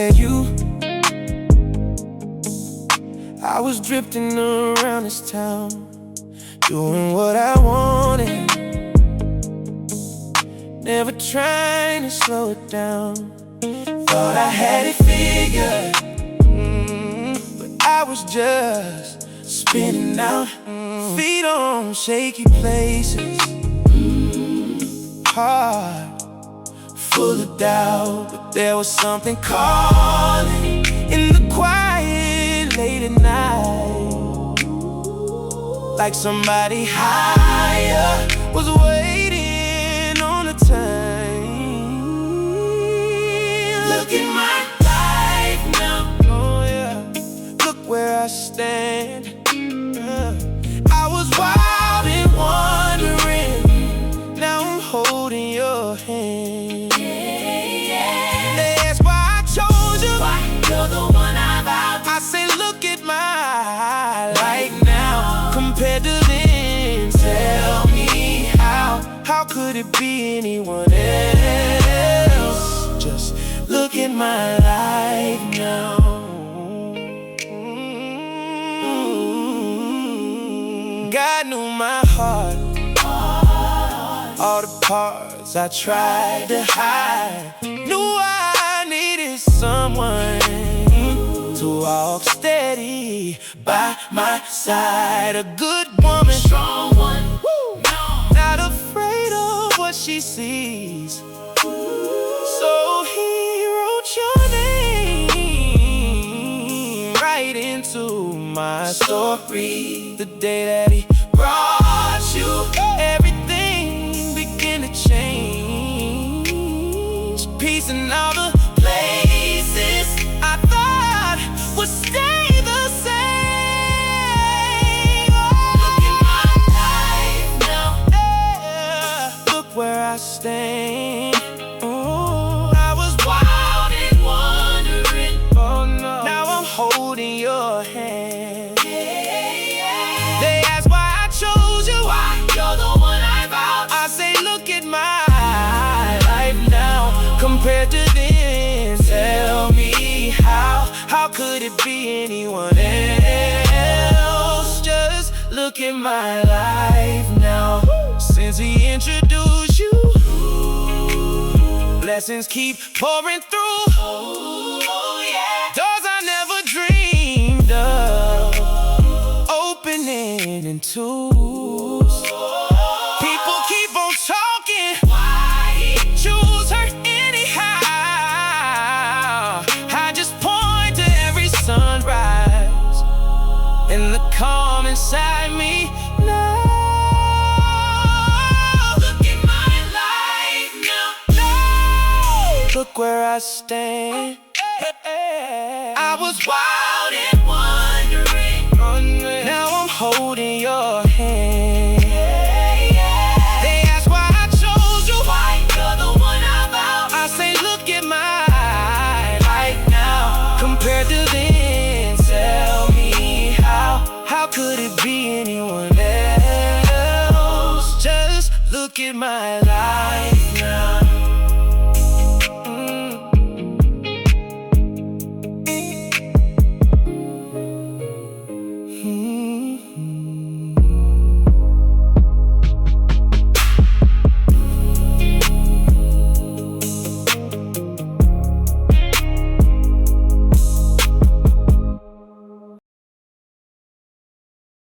met you, I was drifting around this town, doing what I wanted, never trying to slow it down. Thought I had it figured, but I was just spinning out, feet on shaky places, heart full of doubt. But there was something calling in the quiet late at night, like somebody higher was waiting on a time. Look at my life now, oh yeah, look where I stand. I was wild and wandering, now I'm holding your hand. They ask why I chose you, why you're the one I vowed. I say look at my life now compared to then. Tell me how could it be anyone else? Just look at my life now. God knew my heart, all the parts I tried to hide. Knew I needed someone to walk steady by my side. A good woman, strong one, not afraid of what she sees. So he wrote your name right into my story. The day that he brought you, everything began to change. Peace in all the places I thought would stay the same. Look at my life now, yeah. Look where I stand. I was wild and wandering, oh no, now I'm holding your hand. They ask why I chose you, why you're the one I vowed. I say look at my life now compared to then. Tell me how could it be anyone else? Just look at my life now. Since he introduced you, blessings keep pouring through. Oh yeah, doors I never dreamed of opening in twos. People keep on talking, why he choose her anyhow. I just point to every sunrise and the calm inside me now. Look at my life now, look where I stand. I was wild and wandering, now I'm holding your hand. They ask why I chose you, why you're the one I vowed. I say look at my life now compared to then. Tell me how could it be anyone else? Just look at my life.